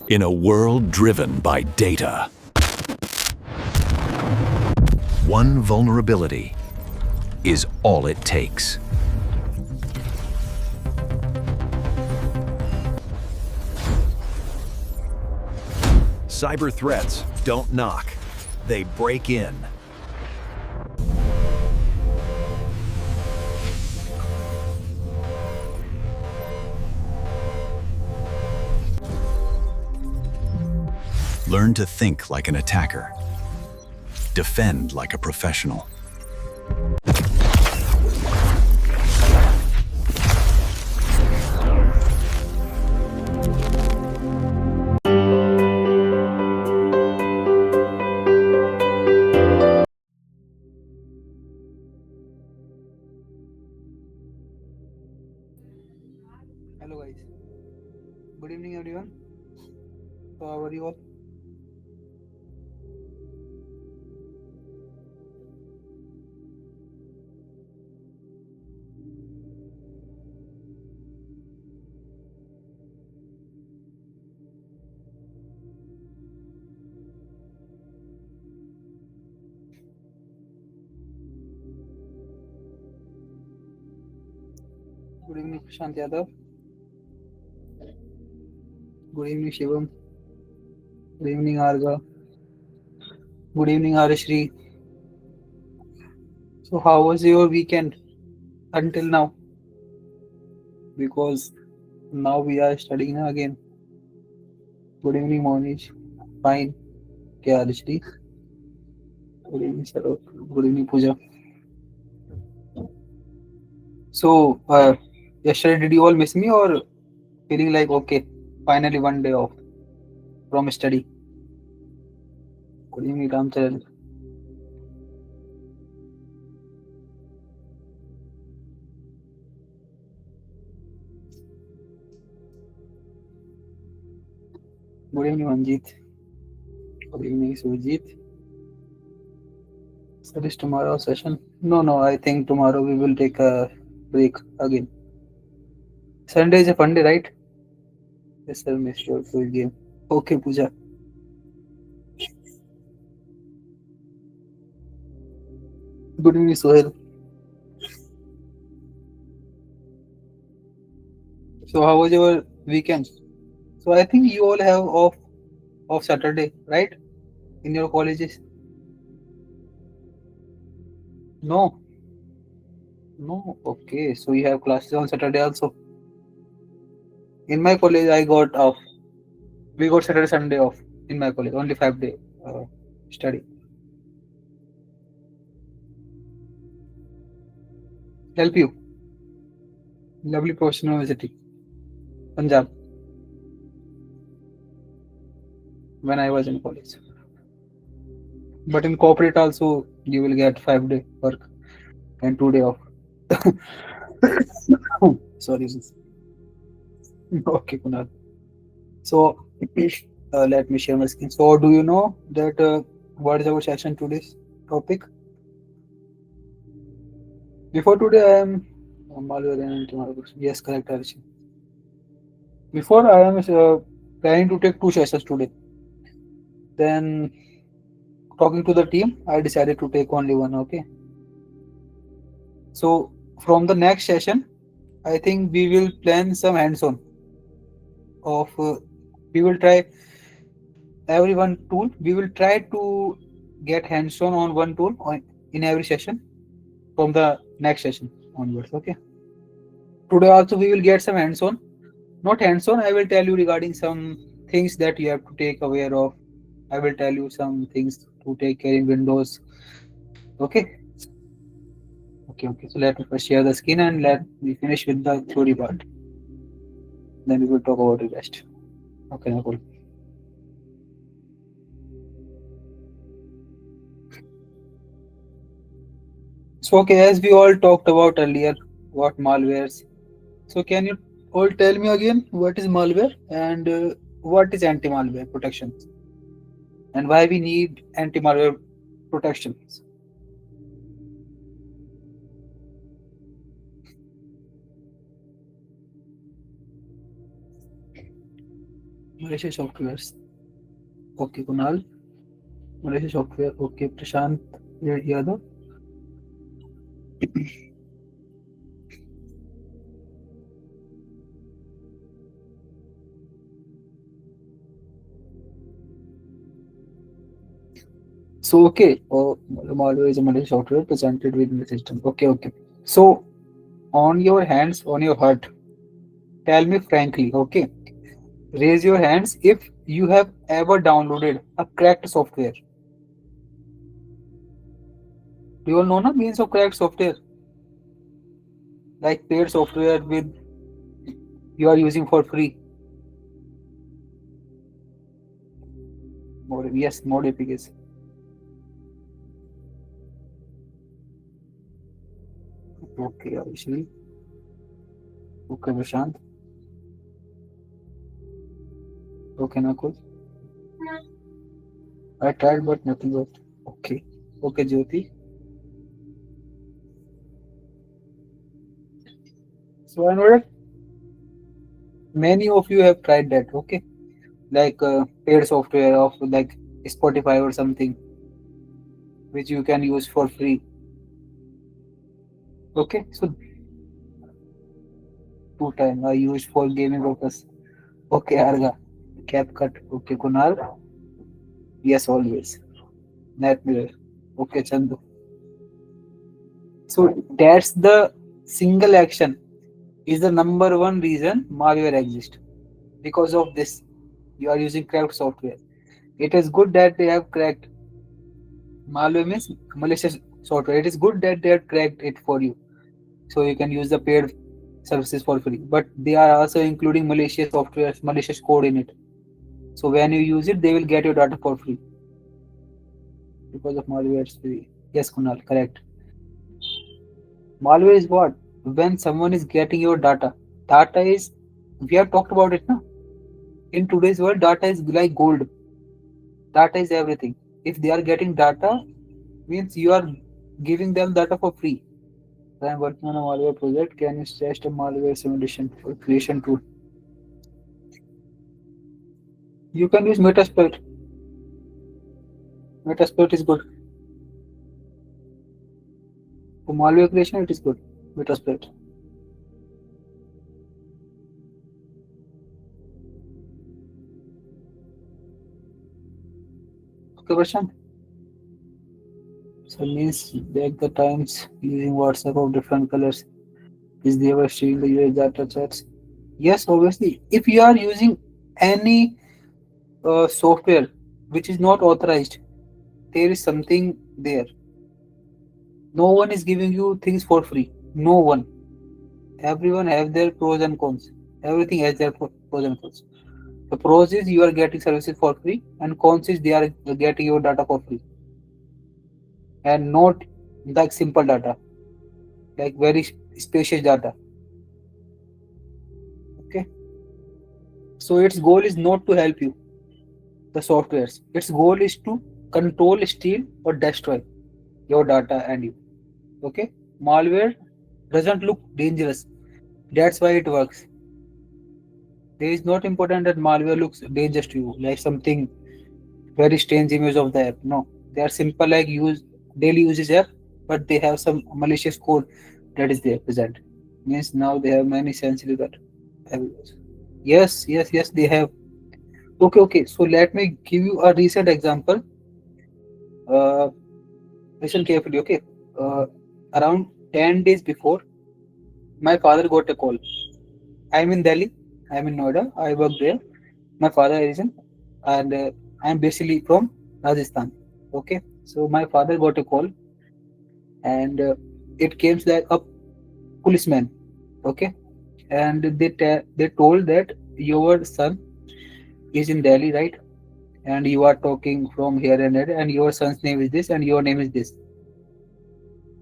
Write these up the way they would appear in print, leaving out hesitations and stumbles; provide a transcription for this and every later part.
In a world driven by data, one vulnerability is all it takes. Cyber threats don't knock, they break in. Learn to think like an attacker. Defend like a professional. Hello guys, good evening everyone. So how are you all? Good evening Prashant Yadav. Good evening Shivam. Good evening Arga. Good evening Arishri. So how was your weekend until now? Because now we are studying again. Good evening Monish. Fine. Okay Arishri. Good evening Sarok. Good evening Pooja. So yesterday did you all miss me or feeling like okay, finally one day off from study? Good evening Ramcharan. Good evening Manjeet. Good evening Sujit. Sir, is tomorrow session? No, I think tomorrow we will take a break again. Sunday is a fun day, right? Yes, sir, miss your full game. Okay, Pooja. Good evening, Sohel. So, how was your weekend? So, I think you all have off Saturday, right? In your colleges? No, no. Okay, so you have classes on Saturday also. In my college, I got off. We got Saturday, Sunday off in my college. Only 5 day study. Help you. Lovely professional university, Punjab. When I was in college. But in corporate also you will get 5 day work and 2 day off. Sorry. Okay, Kunal. So let me share my screen. So do you know that what is our session today's topic? Before today I am malware and antimalware. Yes, correct, Archie. Before I am planning to take two sessions today. Then talking to the team, I decided to take only one. Okay. So from the next session, I think we will plan some hands-on of we will try every one tool. We will try to get hands-on on one tool in every session from the next session onwards. Okay. Today also we will get some hands-on. Not hands-on. I will tell you regarding some things that you have to take aware of. I will tell you some things to take care in Windows. Okay. Okay. So let me first share the screen and let me finish with the theory part. Then we will talk about the rest. Okay, no problem. So, okay, as we all talked about earlier, what malwares. So, can you all tell me again what is malware and what is anti-malware protection and why we need anti-malware protections? Malicious softwares. Okay, Kunal. Malicious software. Okay, Prashant Yadav. So okay, malware is a malicious software presented within the system. Okay, okay. So on your hands, on your heart, tell me frankly. Okay, raise your hands if you have ever downloaded a cracked software. Do you all know the means of cracked software? Like paid software with you are using for free. More, yes, more APKs. Okay, Abhishek. Okay, Prashant. Okay, Nakul. I tried, but nothing worked. Okay. Okay, Jyoti. So I know that many of you have tried that. Okay, like paid software of like Spotify or something, which you can use for free. Okay, so two time I used for gaming purpose. Okay, Arga. CapCut. Okay, Kunal. Yes, always. NetMirror. Okay, Chandu. So that's the single action is the number one reason malware exists. Because of this, you are using cracked software. It is good that they have cracked malware means malicious software. It is good that they have cracked it for you, so you can use the paid services for free. But they are also including malicious software, malicious code in it. So when you use it, they will get your data for free because of malware. It's free. Yes, Kunal, correct. Malware is what? When someone is getting your data. Data is, we have talked about it now. In today's world, data is like gold. Data is everything. If they are getting data, means you are giving them data for free. I am working on a malware project. Can you suggest a malware simulation for creation tool? You can use Metasploit. Metasploit is good. For malware creation, it is good. Metasploit. Okay, question. So means back the times using WhatsApp of different colors. Is they ever sharing the US data chats? Yes, obviously. If you are using any software which is not authorized, there is something there. No one is giving you things for free. No one. Everyone have their pros and cons. Everything has their pros and cons. The pros is you are getting services for free, and cons is they are getting your data for free, and not like simple data, like very spacious data. Okay, so its goal is not to help you, the softwares. Its goal is to control, steal, or destroy your data and you. Okay, malware doesn't look dangerous. That's why it works. There is not important that malware looks dangerous to you, like something very strange image of the app. No, they are simple like use daily uses app, but they have some malicious code that is there present. Means now they have many sensitive that have. Yes, yes, yes, they have. Okay, okay. So let me give you a recent example. Uh, Listen carefully. Okay, uh, around 10 days before, my father got a call. I'm in Delhi. I'm in Noida. I work there. My father is in, and I'm basically from Rajasthan. Okay, so my father got a call, and it came like a policeman. Okay, and they told that your son is in Delhi, right? And you are talking from here and there, and your son's name is this, and your name is this,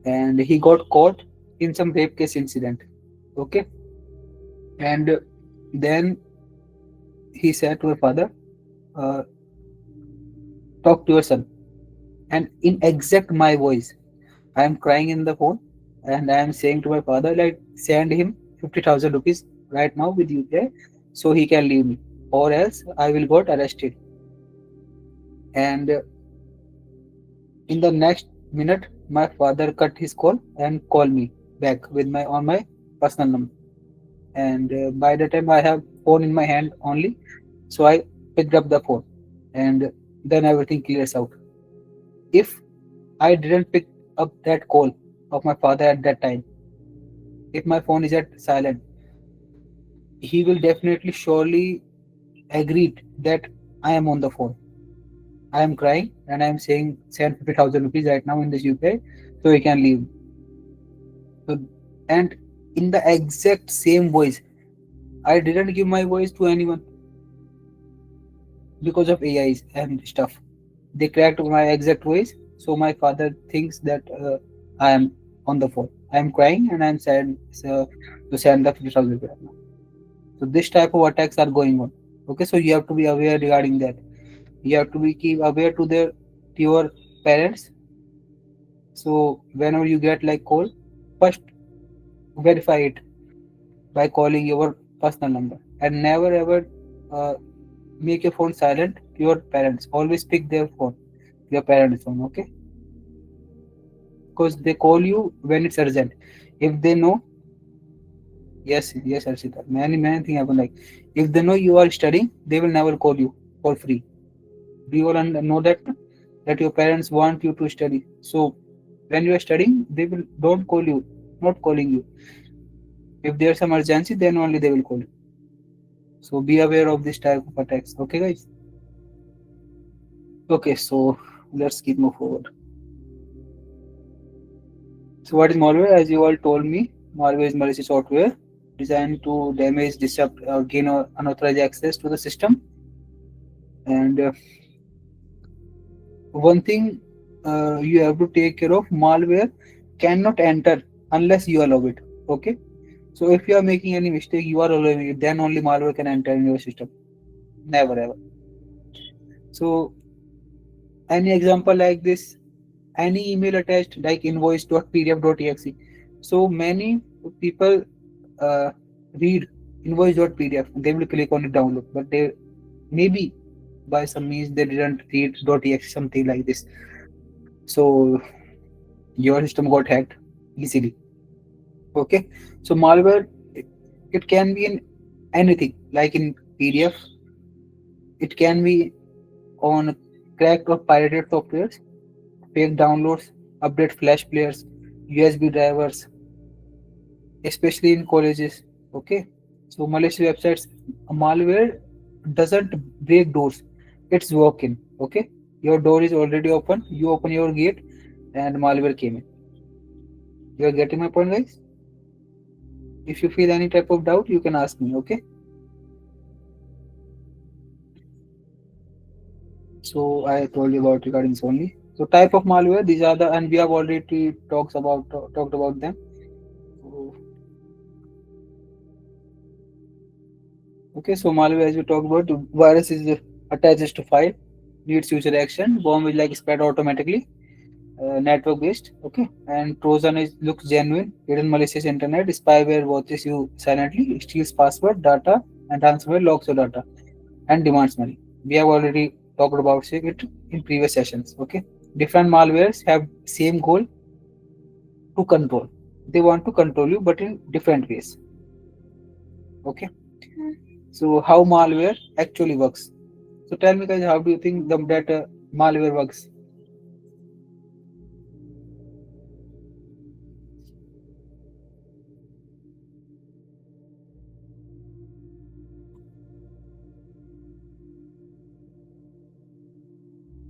and he got caught in some rape case incident. Okay, and then he said to my father, uh, "Talk to your son." And in exact my voice, I am crying in the phone, and I am saying to my father, like, send him 50,000 rupees right now with UPI so he can leave me. or else I will got arrested. And in the next minute, my father cut his call and called me back with my on my personal number. And by the time I have phone in my hand only, so I picked up the phone, and then everything clears out. If I didn't pick up that call of my father at that time, if my phone is at silent, he will definitely surely agreed that I am on the phone. I am crying and I am saying send 50,000 rupees right now in this UPI so we can leave. So, and in the exact same voice, I didn't give my voice to anyone because of AIs and stuff. They cracked my exact voice, so my father thinks that I am on the phone. I am crying and I am sad to send the 50,000 rupees right now. So this type of attacks are going on. Okay, so you have to be aware regarding that. You have to be keep aware to your parents. So whenever you get like call, first verify it by calling your personal number, and never ever uh, make your phone silent to your parents. Always pick their phone, your parents' phone, okay? Because they call you when it's urgent. If they know, yes, yes, Arshita, many things happen. Like if they know you are studying, they will never call you for free. Do you all know that? That your parents want you to study. So when you are studying, they will don't call you, not calling you. If there's some emergency, then only they will call you. So be aware of this type of attacks. Okay, guys. Okay, so let's keep move forward. So what is malware? As you all told me, malware is malicious software designed to damage, disrupt, or gain or unauthorized access to the system. And one thing you have to take care of: malware cannot enter unless you allow it. Okay. So if you are making any mistake, you are allowing it, then only malware can enter in your system. Never ever. So any example like this, any email attached like invoice.pdf.exe. So many people uh, read invoice.pdf. They will click on it download, but they maybe by some means they didn't read .exe something like this. So your system got hacked easily. Okay, so malware it can be in anything like in PDF. It can be on cracked or pirated softwares, fake downloads, update flash players, USB drivers, especially in colleges. Okay, so malicious websites, malware doesn't break doors; it's walk in. Okay, your door is already open. You open your gate, and malware came in. You are getting my point, guys? If you feel any type of doubt, you can ask me. Okay, so I told you about regarding this only. So type of malware, these are the, and we have already talked about them. So, okay, so malware as we talked about, the virus is attaches to file, needs user action, bomb is like spread automatically, network based, okay, and Trojan is looks genuine, hidden malicious internet, spyware watches you silently, steals password, data, and ransomware logs your data and demands money. We have already talked about it in previous sessions, okay. Different malwares have same goal to control. They want to control you, but in different ways, okay. So how malware actually works? So tell me guys, how do you think that malware works?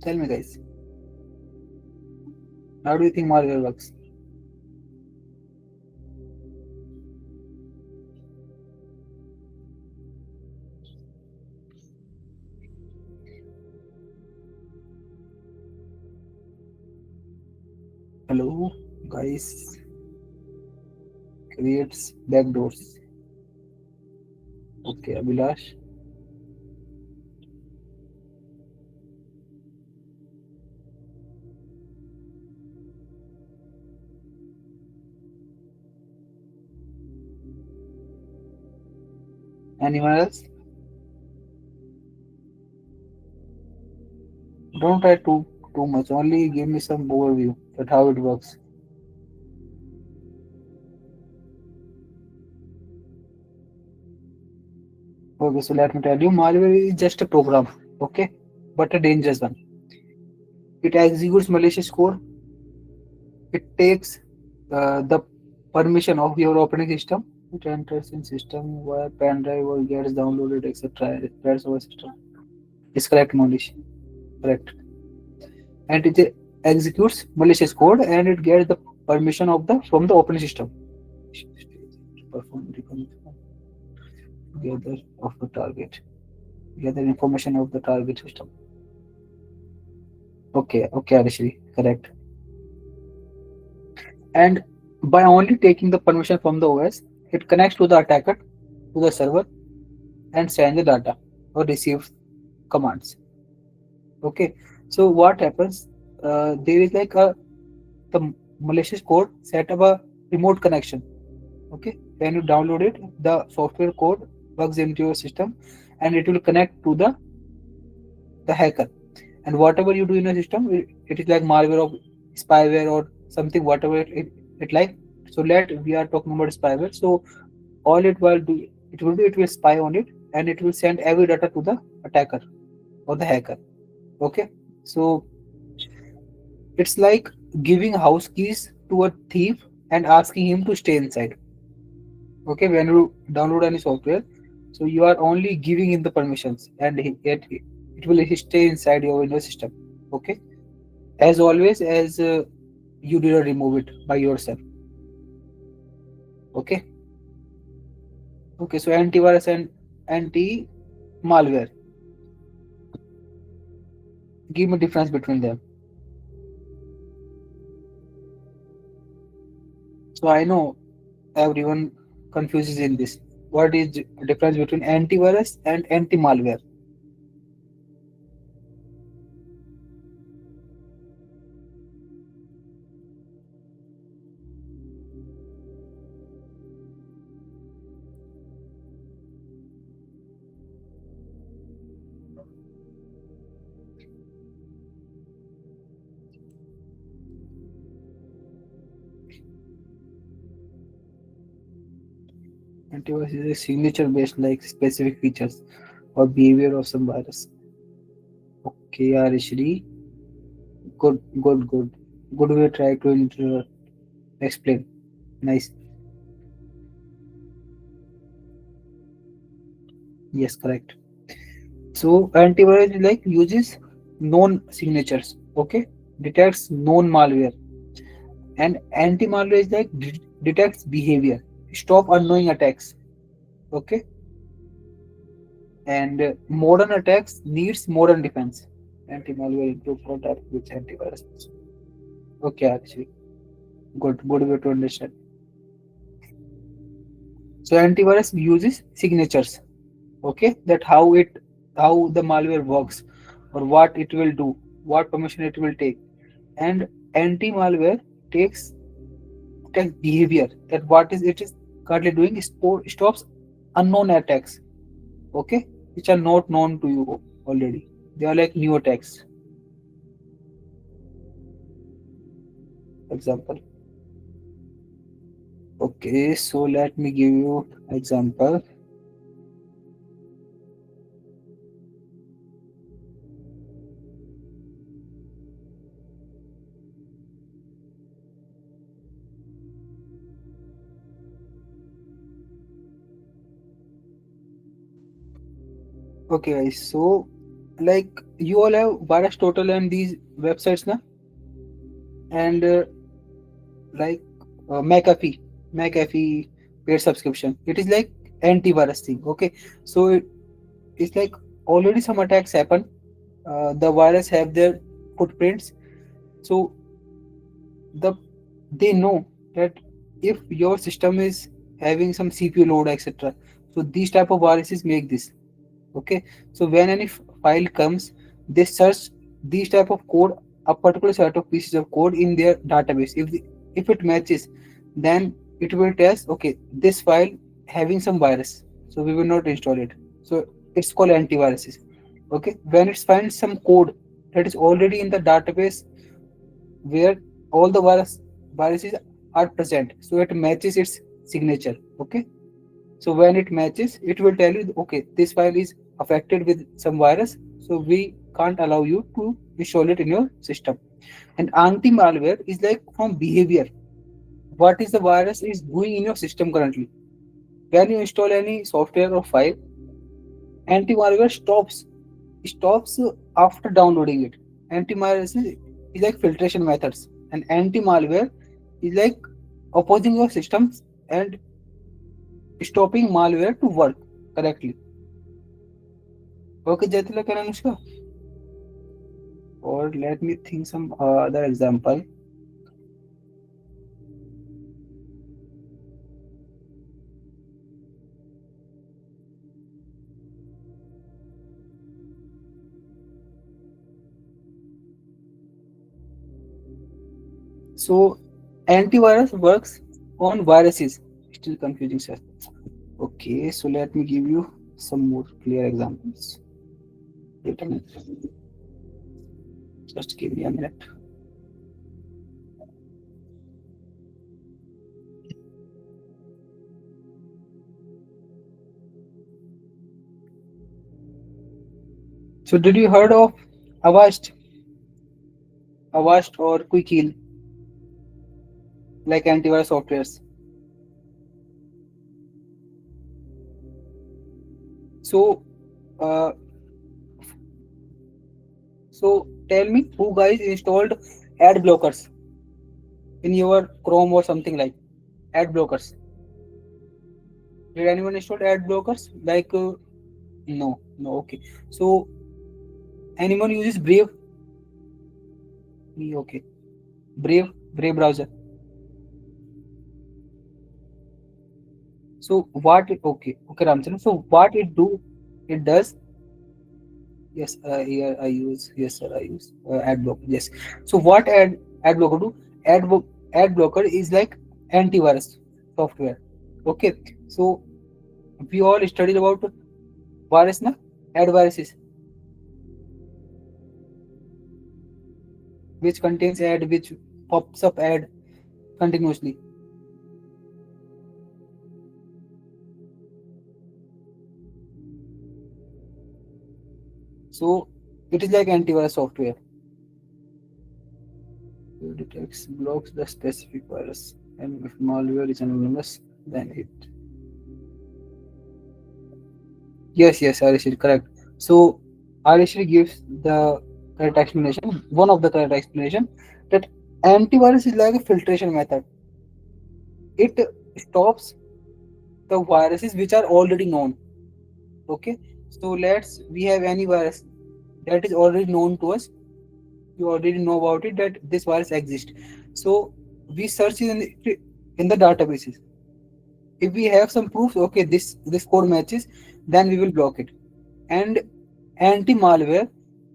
Tell me guys, how do you think malware works? Hello guys, creates backdoors. Okay, Abhilash. Anyone else? don't try too much. Only give me some overview that how it works. Okay, so let me tell you, malware is just a program, okay, but a dangerous one. It executes malicious code. It takes the permission of your operating system. It enters in system via pen drive or gets downloaded, etc. It spreads over system. It's correct, Monish. Correct. And it executes malicious code and it gets the permission of the from the operating system. Perform gather of the target. Gather information of the target system. Okay, Arishri, correct. And by only taking the permission from the OS, it connects to the attacker, to the server, and sends the data or receives commands. Okay, so what happens? There is like the malicious code set up a remote connection. Okay, when you download it, the software code plugs into your system, and it will connect to the hacker. And whatever you do in your system, it is like malware or spyware or something, whatever it like. So let we are talking about spyware. So all it will spy on it and it will send every data to the attacker or the hacker. Okay, so it's like giving house keys to a thief and asking him to stay inside. Okay, when you download any software, so you are only giving him the permissions and it will stay inside your Windows system. Okay, as always, as you didn't remove it by yourself. Okay, so antivirus and anti malware, give me difference between them. So I know everyone confuses in this. What is the difference between antivirus and anti malware? Antivirus is a signature based like specific features or behavior of some virus. Okay, Arishri, good way try to explain. Nice. Yes, correct. So antivirus is like uses known signatures, okay, detects known malware, and anti-malware is like detects behavior, stop unknowing attacks, okay, and modern attacks needs modern defense. Anti-malware improve product with antivirus. Okay, actually, good way to understand. So antivirus uses signatures, okay, that how the malware works or what it will do, what permission it will take. And anti-malware takes behavior, that what is it is currently doing is stops unknown attacks, okay, which are not known to you already. They are like new attacks. Example. Okay, so let me give you example. Okay, guys, so like you all have virus total and these websites now, and like McAfee paid subscription. It is like antivirus thing. Okay, so it's like already some attacks happen. The virus have their footprints, so the they know that if your system is having some CPU load, etc. So these type of viruses make this. Okay, so when any file comes, they search these type of code, a particular set of pieces of code in their database. If it matches, then it will test, okay, this file having some virus, so we will not install it. So it's called antiviruses. Okay, when it finds some code that is already in the database where all the viruses are present. So it matches its signature. Okay. So when it matches, it will tell you, okay, this file is affected with some virus, so we can't allow you to install it in your system. And anti-malware is like from behavior. What is the virus is doing in your system currently? When you install any software or file, anti-malware stops after downloading it. Anti-malware is like filtration methods, and anti-malware is like opposing your systems and stopping malware to work correctly. Okay, Jaitilak and Anushka. Or let me think some other example. So antivirus works on viruses. Still confusing, sir. Okay, so let me give you some more clear examples. Wait a minute. Just give me a minute. So did you heard of Avast, Avast or Quick Heal, like antivirus softwares? So, uh, so tell me who guys installed ad blockers in your Chrome or something like ad blockers? Did anyone install ad blockers? Like no, no. Okay. So anyone uses Brave? Me, okay. Brave browser. So what? Okay, Ramcharan. So what it do? It does. Yes, here I use. Yes, sir, I use ad blocker. Yes. So what ad blocker do? Ad blocker is like antivirus software. Okay. So we all studied about virus, na? Ad viruses, which contains ad, which pops up ad continuously. So it is like antivirus software. It detects blocks the specific virus, and if malware is anonymous, then it. Yes, Arishri, correct. So Arishri gives the correct explanation. One of the correct explanation that antivirus is like a filtration method. It stops the viruses which are already known. Okay, so let's we have any virus that is already known to us. You already know about it that this virus exists. So we search in the databases. If we have some proofs, okay, this code matches, then we will block it. And anti-malware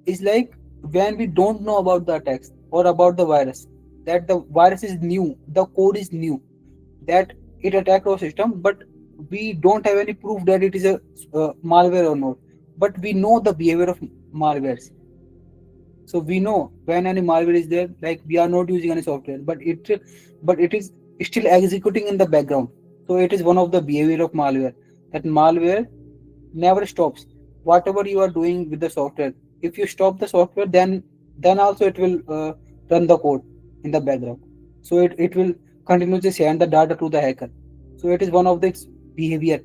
is like when we don't know about the attacks or about the virus, that the virus is new, the code is new, that it attacked our system, but we don't have any proof that it is a malware or not. But we know the behavior of malwares. So we know when any malware is there, like we are not using any software, but it is still executing in the background. So it is one of the behavior of malware, that malware never stops. Whatever you are doing with the software, if you stop the software, then also it will run the code in the background. So it will continuously send the data to the hacker. So it is one of the behavior.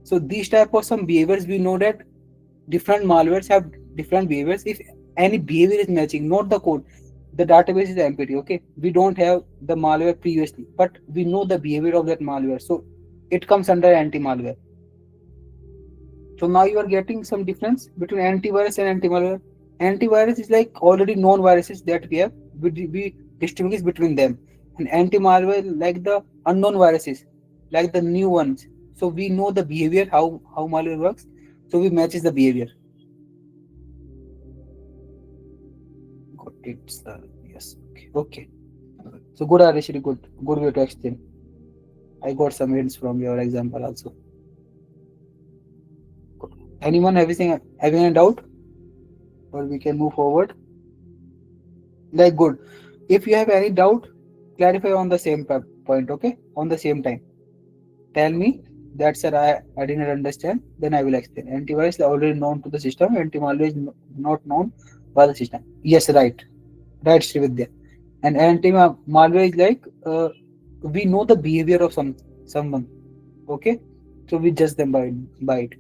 So these type of some behaviors, we know that different malwares have different behaviors. If any behavior is matching, not the code, the database is empty. Okay, we don't have the malware previously, but we know the behavior of that malware, so it comes under anti-malware. So now you are getting some difference between antivirus and anti-malware. Antivirus is like already known viruses that we have, we distinguish between them, and anti-malware like the unknown viruses, like the new ones. So we know the behavior, how malware works, so we matches the behavior. Got it, sir. Yes. Okay. So good, Arishri. Good way to explain. I got some hints from your example also. Good. Anyone having a doubt? or we can move forward. Like good. If you have any doubt, clarify on the same point, okay? On the same time. Tell me that sir, I didn't understand, then I will explain. Antivirus is already known to the system, anti-malware is not known by the system. Yes, right. Right, Srividya. And anti-malware is like we know the behavior of someone, okay? So we judge them by it.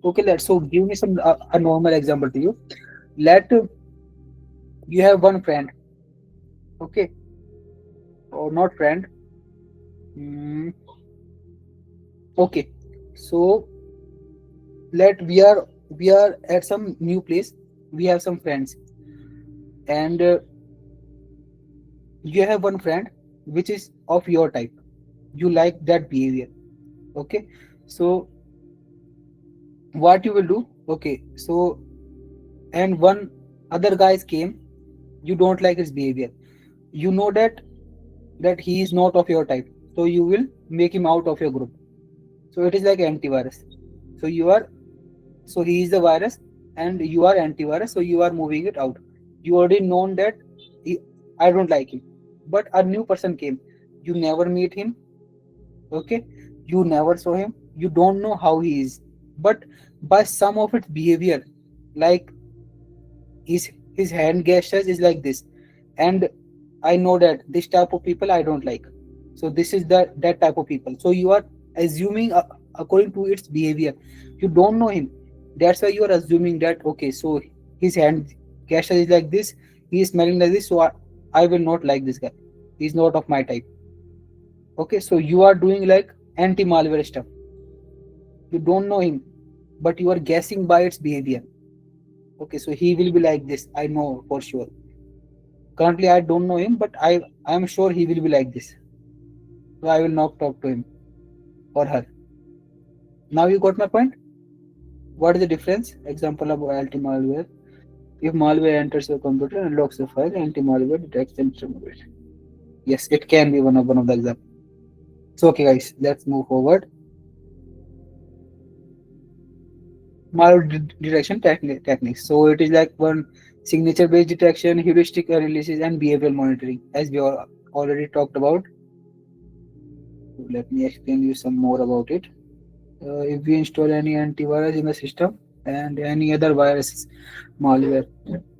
Okay, so give me some a normal example to you. Let you have one friend, okay, or not friend. Mm, okay, so let we are at some new place. We have some friends, and you have one friend which is of your type. You like that behavior, okay? So what you will do? Okay, so and one other guys came. You don't like his behavior. You know that he is not of your type, so you will make him out of your group. So it is like antivirus. So you are so he is the virus and you are antivirus, so you are moving it out. You already known that he, I don't like him, but a new person came. You never meet him, okay? You never saw him. You don't know how he is, but by some of its behavior, like his hand gestures is like this, and I know that this type of people I don't like. So this is that type of people. So you are assuming according to its behavior. You don't know him. That's why you are assuming that okay, so his hand gesture is like this. He is smelling like this. So I will not like this guy. He's not of my type. Okay, so you are doing like anti-malware stuff. You don't know him, but you are guessing by its behavior. Okay, so he will be like this. I know for sure. Currently, I don't know him, but I am sure he will be like this. So I will not talk to him or her. Now you got my point. What is the difference? Example of anti-malware. If malware enters your computer and locks the file, anti-malware detects and removes it. Yes, it can be one of the examples. So okay, guys, let's move forward. Malware detection techniques. So it is like one signature-based detection, heuristic analysis, and behavioral monitoring, as we already talked about. Let me explain you some more about it. If we install any antivirus in the system and any other virus malware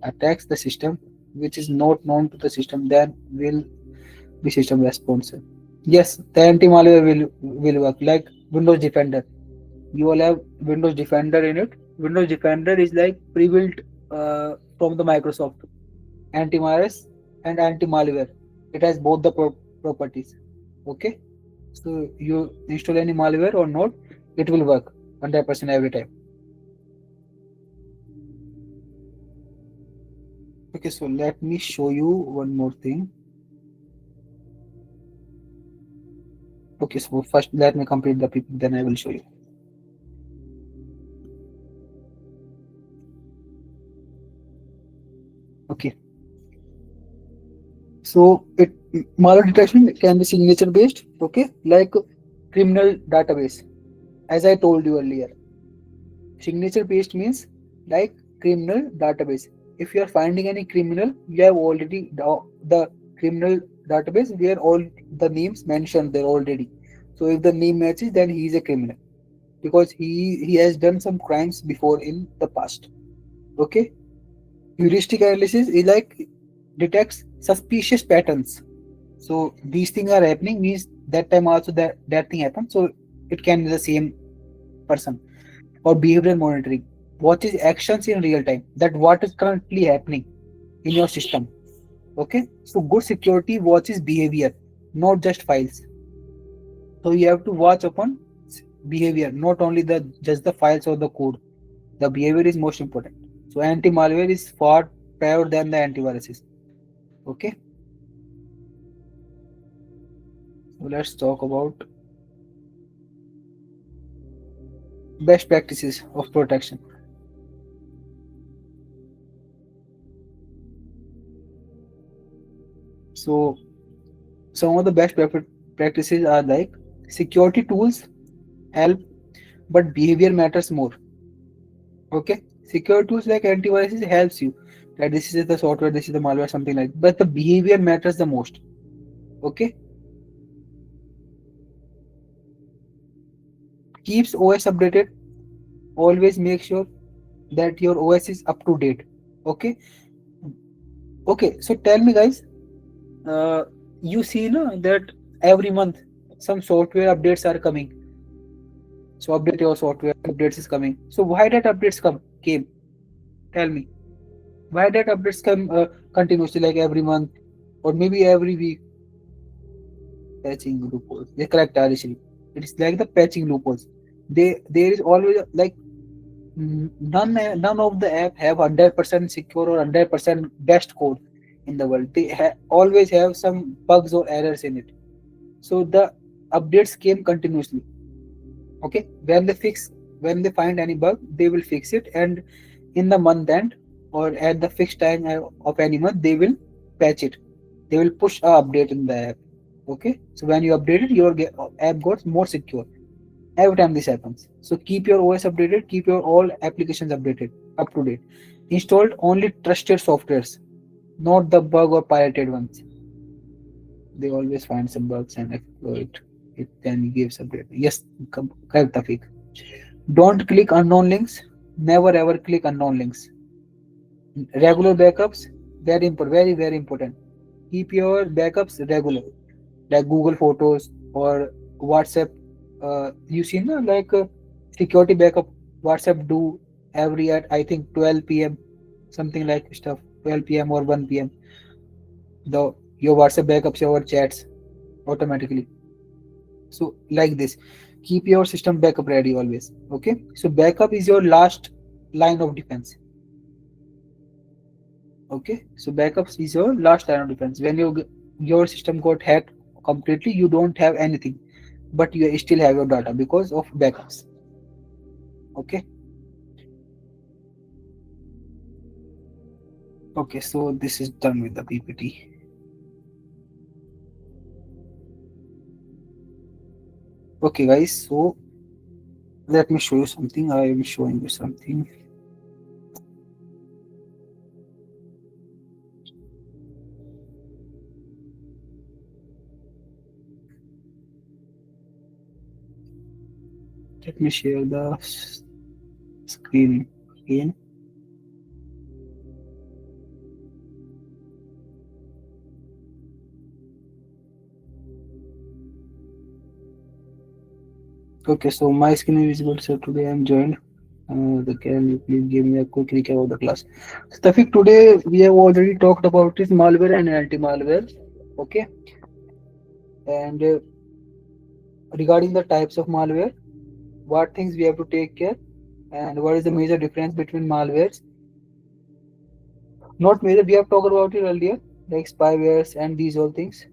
attacks the system which is not known to the system, then will be system responsive. Yes, the anti-malware will work like Windows Defender. You all have Windows Defender in it. Windows Defender is like pre-built from the Microsoft antivirus and anti-malware. It has both the properties. Okay, so you install any malware or not, it will work 100% every time. Okay, so let me show you one more thing. Okay, so first let me complete the PPT, then I will show you. Okay, so it malware detection can be signature based. Okay, like criminal database. As I told you earlier, signature based means like criminal database. If you are finding any criminal, you have already the criminal database where all the names mentioned there already. So if the name matches, then he is a criminal because he has done some crimes before in the past. Okay, heuristic analysis is like detects suspicious patterns. So these things are happening means that time also that thing happened. So it can be the same person. Or behavioral monitoring watches actions in real time, that what is currently happening in your system. Okay, so good security watches behavior, not just files. So you have to watch upon behavior, not only the just the files or the code. The behavior is most important. So anti-malware is far prior than the antiviruses. Okay, so let's talk about best practices of protection. So some of the best practices are like security tools help, but behavior matters more. Okay, Secure tools like antivirus helps you that this is the software, this is the malware, something like. But the behavior matters the most. Okay, keeps OS updated. Always make sure that your OS is up to date. Okay, okay. So tell me, guys, uh, you see no, that every month some software updates are coming. So update your software, updates is coming. So why that updates came? Tell me. Why that updates come continuously, like every month or maybe every week? Patching loopholes. They correct actually. It's like the patching loopholes. There is always like none of the app have 100% secure or 100% best code in the world. They always have some bugs or errors in it. So the updates came continuously. Okay, when they find any bug, they will fix it, and in the month end or at the fixed time of any month, they will patch it. They will push a update in the app. Okay, so when you update it, your app gets more secure every time this happens. So keep your OS updated, keep your all applications updated, up to date. Installed only trusted softwares, not the bug or pirated ones. They always find some bugs and exploit it, then gives update. Yes, correct, Tafik. Don't click unknown links. Never ever click unknown links. Regular backups, very important, very very important. Keep your backups regular, like Google Photos or WhatsApp. You see, no, like security backup. WhatsApp do every at I think 12 p.m. something like stuff. 12 p.m. or 1 p.m. The your WhatsApp backups your chats automatically. So like this, keep your system backup ready always. Okay, so backup is your last line of defense. Okay, so backups is your last line of defense. When your system got hacked completely, you don't have anything, but you still have your data because of backups. Okay, okay, so this is done with the PPT. Okay, guys, so let me show you something. I am showing you something. Let me share the screen again. Okay, so my screen is visible. So today I'm joined. Can you please give me a quick recap of the class? So, Tafik, today we have already talked about this malware and anti-malware. Okay, and regarding the types of malware, what things we have to take care, and what is the major difference between malwares. Not major, we have talked about it earlier, like spywares and these all things.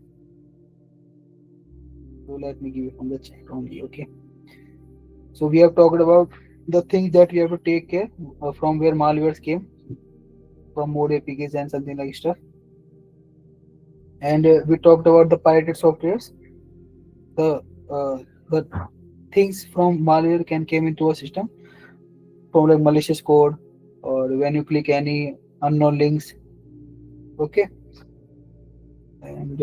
So let me give it from the chat only. Okay, so we have talked about the things that we have to take care from where malwares came from mode APKs and something like stuff. And we talked about the pirated softwares. The things from malware can came into a system from like malicious code or when you click any unknown links. Okay, and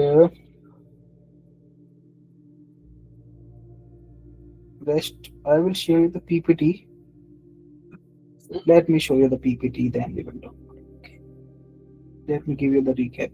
rest I will share you the PPT. Let me show you the PPT, then we will talk. Okay. Let me give you the recap.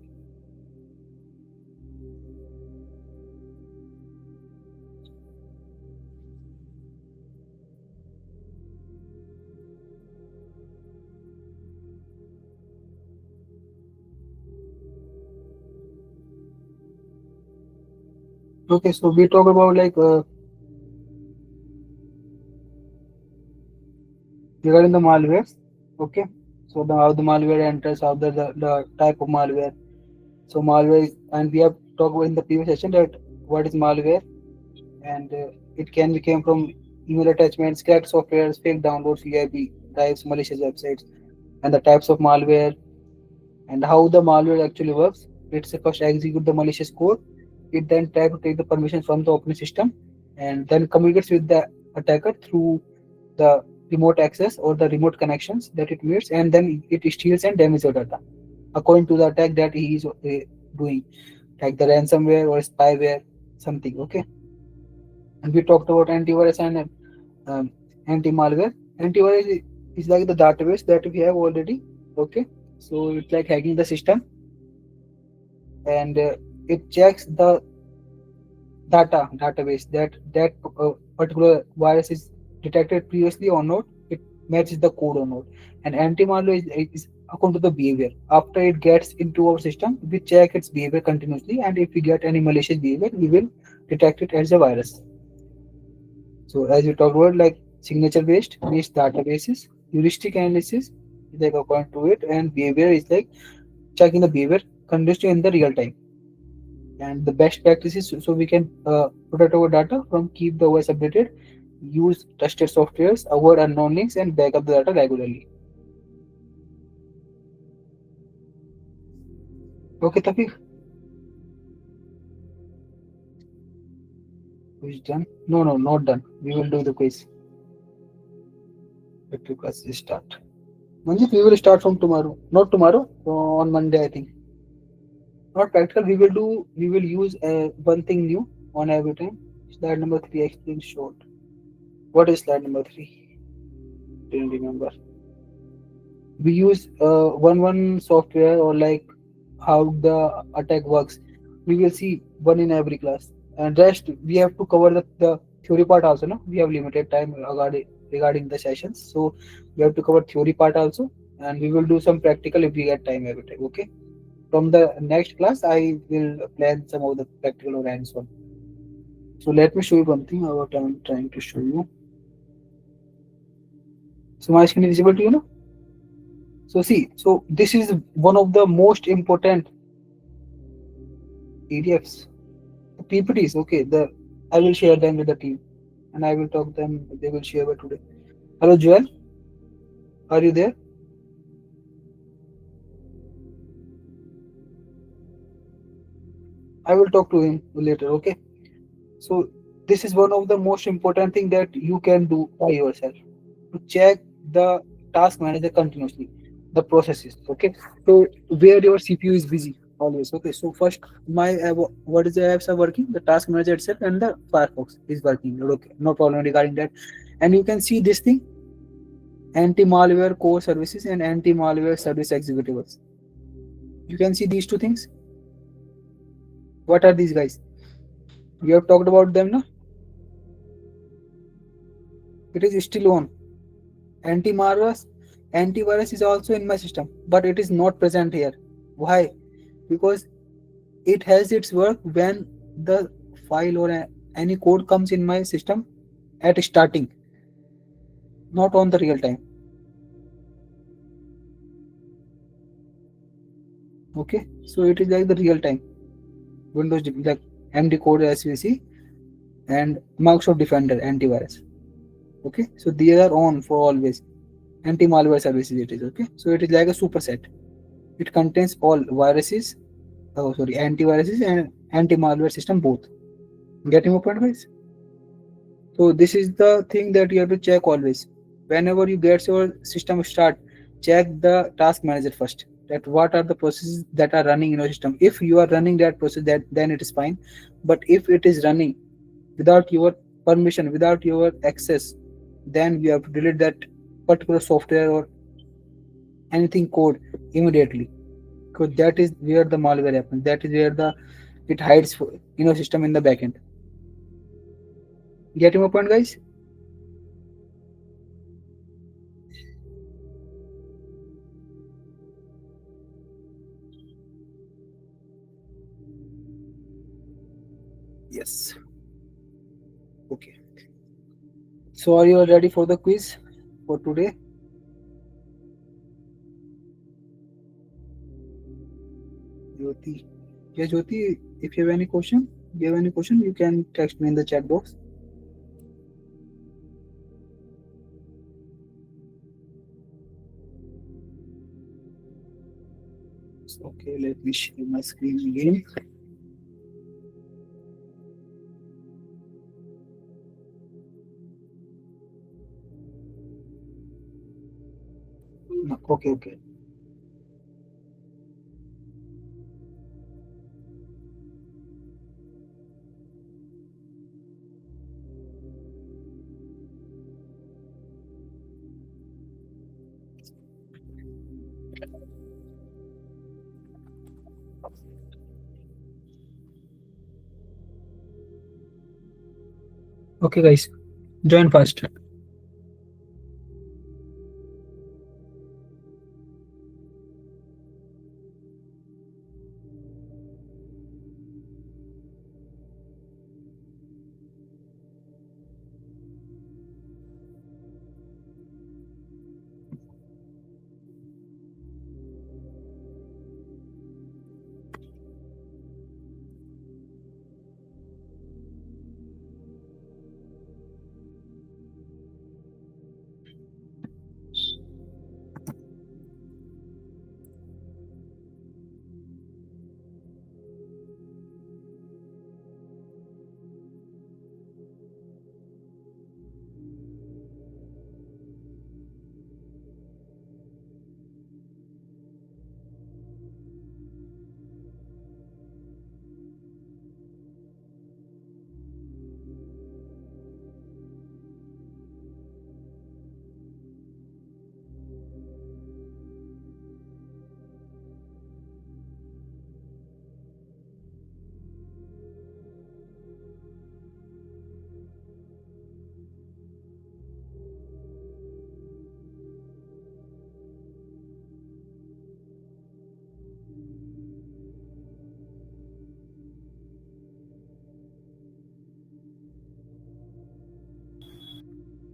Okay, so we talk about like regarding the malwares. Okay, so how the malware enters, how the type of malware. So malware and we have talked about in the previous session that what is malware, and it can be came from email attachments, cracked softwares, fake downloads, VIB drives, malicious websites, and the types of malware and how the malware actually works. It's first execute the malicious code. It then try to take the permission from the operating system and then communicates with the attacker through the remote access or the remote connections that it meets, and then it steals and damages your data according to the attack that he is doing, like the ransomware or spyware, something. Okay, and we talked about antivirus and um, anti-malware. Antivirus is like the database that we have already. Okay, so it's like hacking the system, and it checks the database that particular virus is detected previously or not. It matches the code or not. And anti-malware is according to the behavior. After it gets into our system, we check its behavior continuously, and if we get any malicious behavior, we will detect it as a virus. So as you talked about, like signature based niche databases, heuristic analysis is like according to it, and behavior is like checking the behavior continuously in the real time. And the best practices, so we can protect our data from keep the OS updated, use trusted softwares, avoid unknown links, and back up the data regularly. Okay, Tafiq, is done? No, not done. We will do the quiz. Practical class is start. Manjit, we will start from tomorrow. Not tomorrow, on Monday, I think. Not practical. We will do. We will use one thing new on every time. Slide number three. Explain short. What is slide number three? Didn't remember. We use one software, or like how the attack works. We will see one in every class, and rest we have to cover the theory part also. No, we have limited time regarding the sessions, so we have to cover theory part also, and we will do some practical if we get time every time. Okay, from the next class I will plan some of the practical or hands on. So let me show you one thing what I'm trying to show you. So my screen is visible to you now. So see, so this is one of the most important PDFs, the PPTs. Okay, the I will share them with the team, and I will talk them. They will share by today. Hello, Joel, are you there? I will talk to him later. Okay. So this is one of the most important thing that you can do by yourself to check the task manager continuously, the processes. Okay. So where your CPU is busy always. Okay. So first, my what is the apps are working? The task manager itself and the Firefox is working. Okay. No problem regarding that. And you can see this thing: anti-malware core services and anti-malware service executables. You can see these two things. What are these guys? We have talked about them, no? It is still on. Antivirus, antivirus is also in my system, but it is not present here. Why? Because it has its work when the file or any code comes in my system at starting, not on the real time. Okay, so it is like the real time. Windows like MD code as we see, and Microsoft Defender antivirus. Okay, so they are on for always. Anti-malware services it is. Okay, so it is like a superset. It contains all viruses, antiviruses and anti-malware system both. Getting my point, guys? So this is the thing that you have to check always. Whenever you get your system start, check the task manager first. That what are the processes that are running in your system. If you are running that process, that then it is fine. But if it is running without your permission, without your access, then you have to delete that particular software or anything code immediately, because that is where the malware happens. That is where the it hides in your system in the backend. Getting my point, guys? Yes. Okay. So are you ready for the quiz for today? Jyoti. Yeah, Jyoti, if you have any question, you can text me in the chat box. Okay, let me share my screen again. No, okay, okay. Okay, guys, join fast.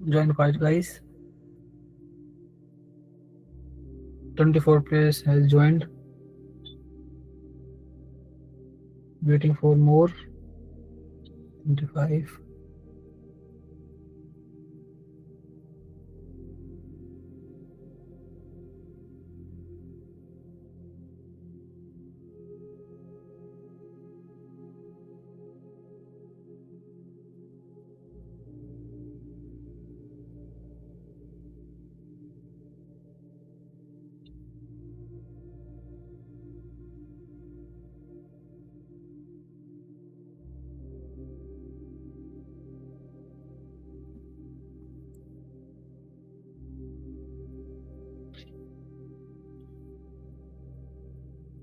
Join fast, guys. 24 players has joined. Waiting for more. 25.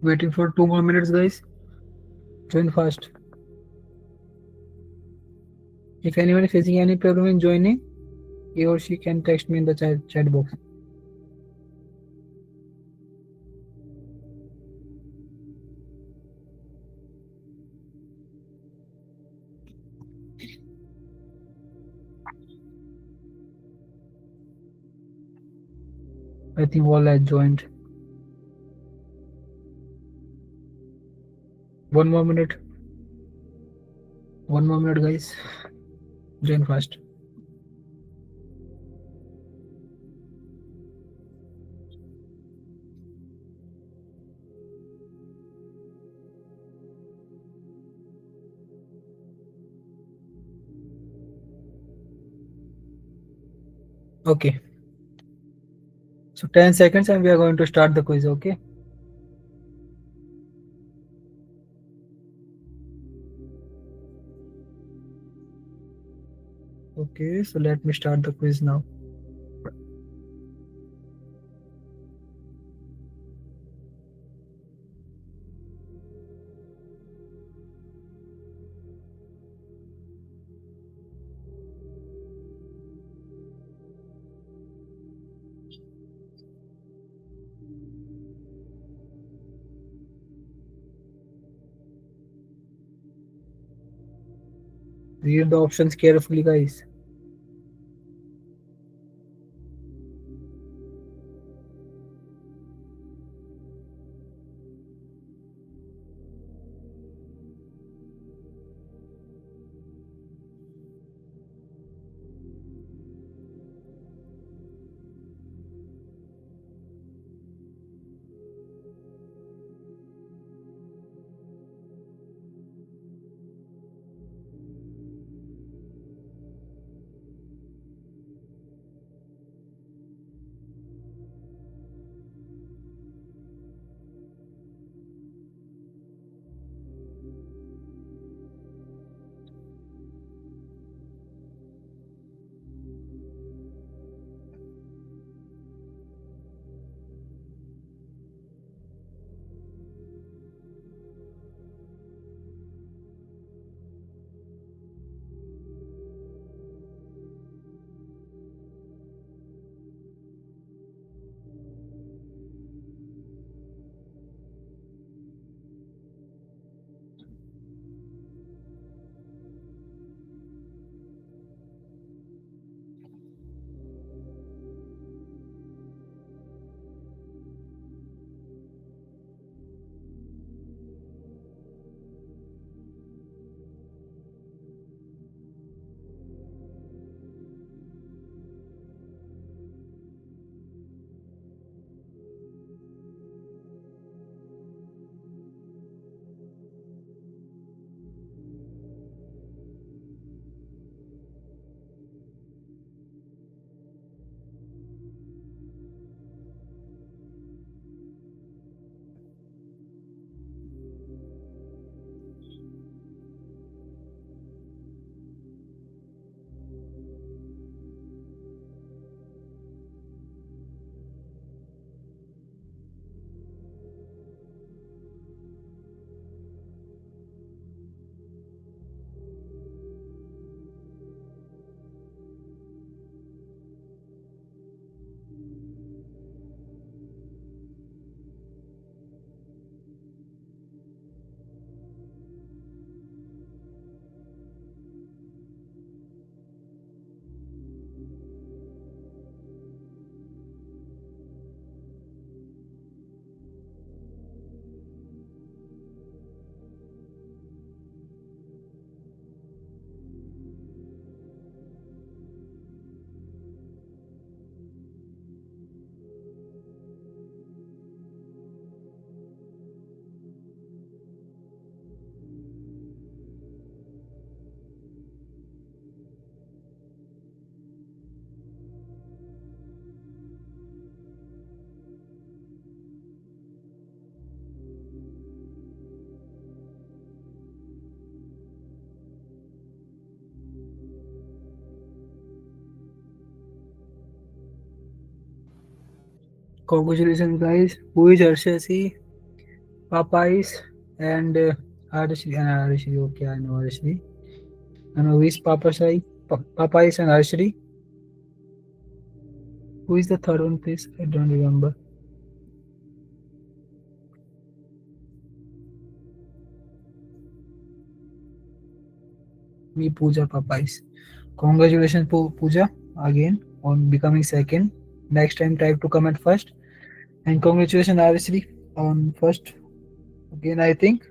Waiting for 2 more minutes, guys. Join fast. If anyone is facing any problem in joining, he or she can text me in the chat box. I think all has joined. 1 more minute. 1 more minute, guys. Join fast. Okay. So 10 seconds and we are going to start the quiz, okay? Okay, so let me start the quiz now. Read the options carefully, guys. Congratulations, guys. Who is Arshasi? Papais and Arshri. Arshri. Okay, I know Arshri. I know who is Papasai. Papais and Arshri. Who is the third one, please? I don't remember. We Pooja Papais. Congratulations, Pooja, again on becoming second. Next time, try to comment first. And congratulations, Arshri, on first. Again, I think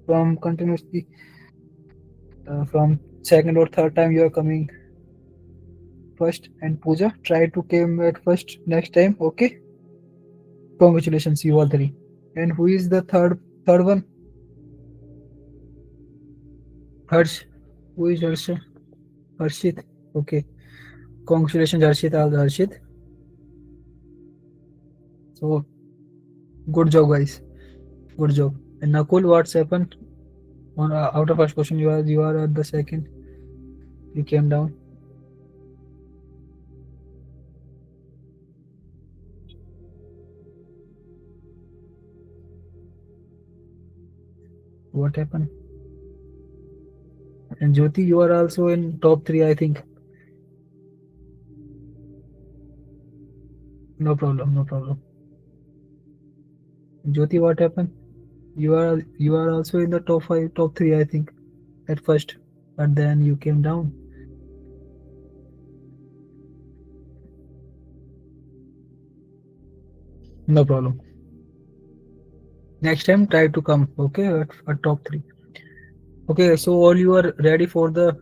from continuously from second or third time you are coming first. And Pooja, try to came at first next time. Okay. Congratulations, you all three. And who is the third one? Harsh. Who is Harsh? Harshit. Okay. Congratulations, Harshit. Harshit. So good job, guys. Good job. And Nakul, what's happened? On out of first question, you are at the second. You came down. What happened? And Jyoti, you are also in top three, I think. No problem, no problem. Jyoti, what happened? You are also in the top five, top three, I think, at first, but then you came down. No problem. Next time, try to come. Okay, at top three. Okay, so all you are ready for the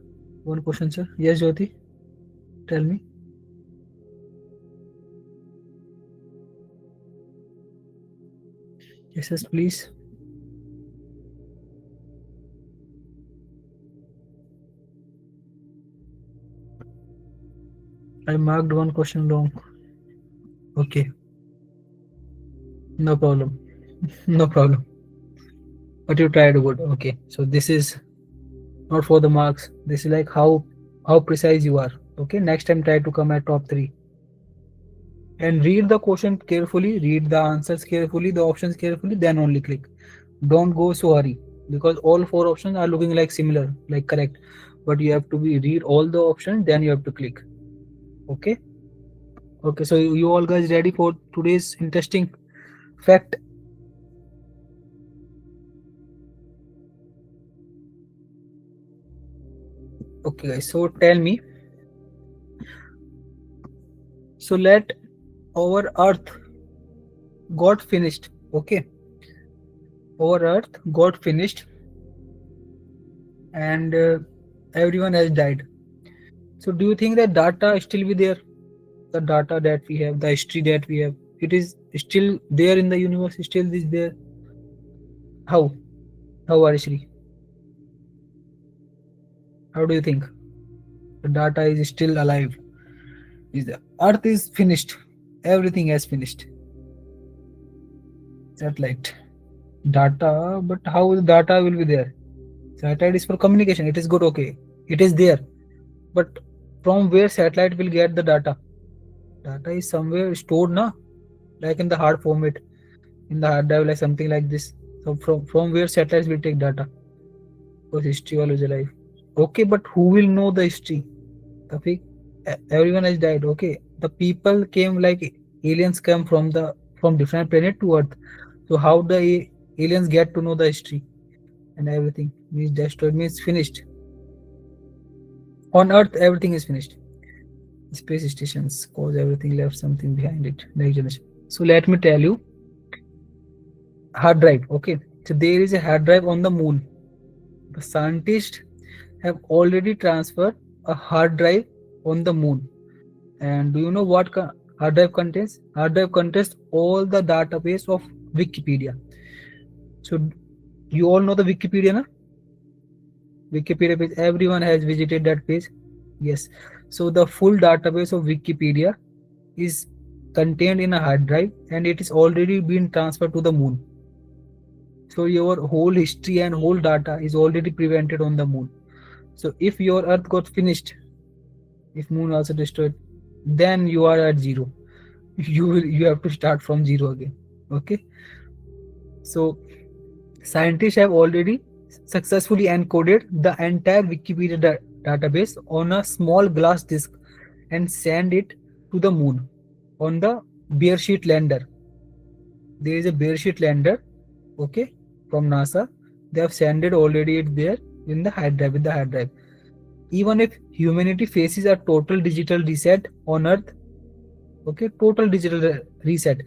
one question, sir? Yes, Jyoti. Tell me. Yes, please. I marked one question wrong. Okay, no problem. No problem. But you tried good. Okay, so this is not for the marks. This is like how precise you are. Okay, next time try to come at top three. And read the question carefully, read the answers carefully, the options carefully, then only click. Don't go so hurry because all four options are looking like similar, like correct. But you have to be read all the options, then you have to click. Okay. Okay. So you all guys ready for today's interesting fact? Okay, guys. So tell me. So let our Earth got finished. Okay. Our Earth got finished, and everyone has died. So do you think that data still be there? The data that we have, the history that we have, it is still there in the universe, still is there. How? How, Arishri? How do you think? The data is still alive. Is the Earth is finished. Everything has finished. Satellite. Data, but how the data will be there? Satellite is for communication. It is good, okay. It is there. But from where satellite will get the data? Data is somewhere stored, na? Like in the hard format, in the hard drive, like something like this. So from where satellites will take data? Because history always alive. Okay, but who will know the history? Tafik, everyone has died. Okay, the people came like aliens come from different planet to Earth. So how the aliens get to know the history and everything? Means destroyed, means finished. On Earth, everything is finished. Space stations cause everything left something behind it. Next generation. So let me tell you, hard drive. Okay, so there is a hard drive on the moon. The scientists have already transferred a hard drive on the moon. And do you know what hard drive contains? Hard drive contains all the database of Wikipedia. So you all know the Wikipedia, na? Wikipedia page. Everyone has visited that page. Yes. So the full database of Wikipedia is contained in a hard drive, and it is already been transferred to the moon. So your whole history and whole data is already prevented on the moon. So if your Earth got finished, if moon also destroyed, then you are at zero. You have to start from zero again. Okay. So scientists have already successfully encoded the entire Wikipedia database on a small glass disk and send it to the moon on the bare sheet lander. There is a bare sheet lander, okay, from NASA. They have sent it already it there in the hard drive with the hard drive. Even if humanity faces a total digital reset on Earth, okay, total digital reset,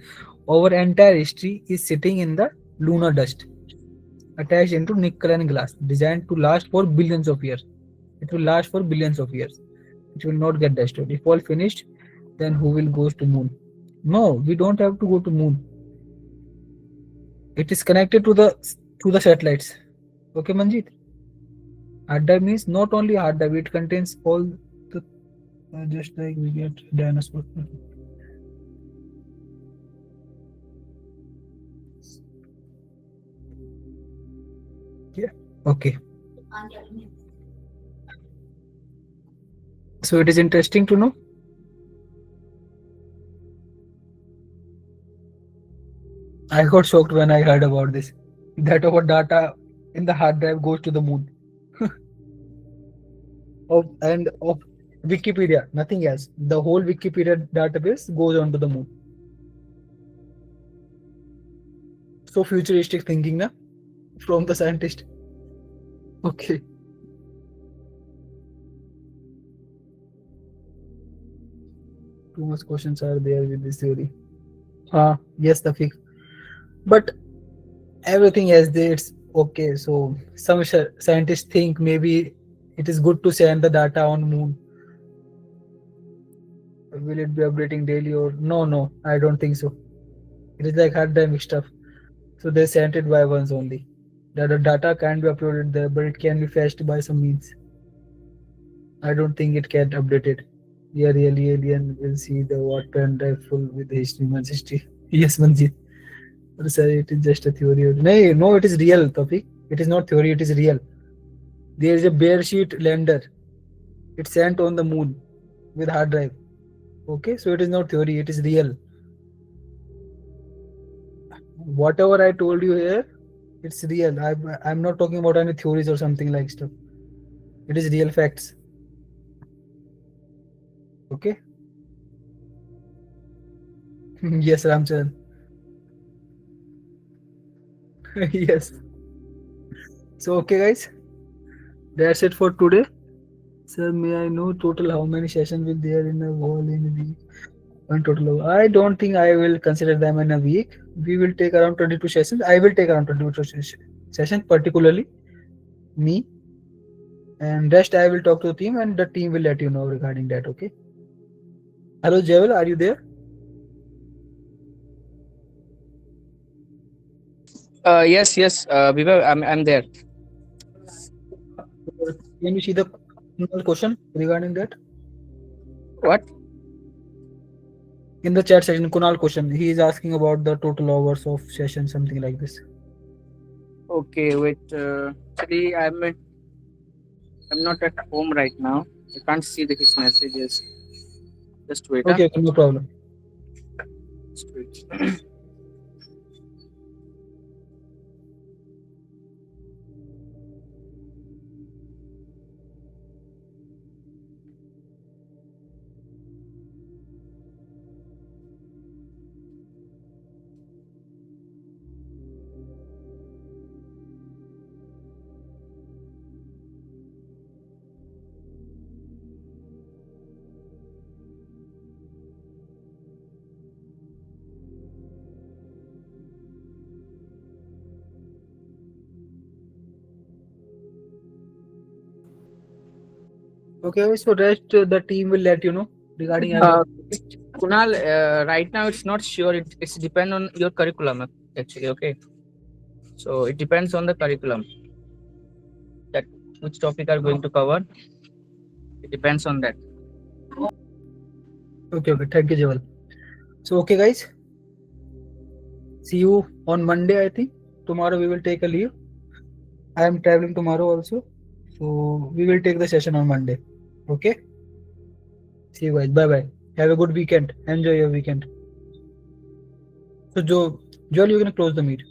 our entire history is sitting in the lunar dust, attached into nickel and glass, designed to last for billions of years. It will last for billions of years. It will not get destroyed. If all finished, then who will goes to moon? No, we don't have to go to moon. It is connected to the satellites. Okay, Manjeet. Hard drive means not only hard drive. It contains all the just like we get dinosaur. Yeah. Okay. So it is interesting to know. I got shocked when I heard about this. That our data in the hard drive goes to the moon. Of Wikipedia, nothing else. The whole Wikipedia database goes onto the moon. So futuristic thinking, na, from the scientist. Okay. Too much questions are there with this theory. Yes, Tafik. But everything has its okay. So some scientists think maybe it is good to send the data on moon. Will it be updating daily or no? No, I don't think so. It is like hard drive stuff. So they sent it by once only. The data can be uploaded there, but it can be fetched by some means. I don't think it can update it. We are really alien. Will see the what pen drive full with history, man's history. Yes, Manjeet. But sir, it is just a theory. No, no, it is real, topic. It is not theory. It is real. There is a bare sheet lander. It's sent on the moon with hard drive. Okay, so it is not theory. It is real. Whatever I told you here, it's real. I'm not talking about any theories or something like stuff. It is real facts. Okay. Yes, Ramcharan. Yes. So okay, guys, that's it for today. Sir, may I know total how many sessions will there in a whole in a week? One total. I don't think I will consider them in a week. We will take around 22 sessions. I will take around 22 sessions, particularly me, and rest I will talk to the team, and the team will let you know regarding that. Okay. Hello, Javel, are you there? Yes, Vaibhav, I'm there. Can you see the question regarding that What? in the chat section? Kunal question. He is asking about the total hours of session, something like this. Okay, wait. Actually, I'm not at home right now. I can't see his messages. Just wait. Okay, okay, no problem. Just wait. Okay, so rest the team will let you know regarding Uh, everything. Kunal, right now it's not sure. It's depend on your curriculum actually. Okay, so it depends on the curriculum that which topic are going to cover. It depends on that. Okay, okay, thank you, Javel. So okay, guys, see you on Monday. I think tomorrow we will take a leave. I am traveling tomorrow also, so we will take the session on Monday. Okay. See you guys. Bye bye. Have a good weekend. Enjoy your weekend. So Joel, you're gonna close the meet.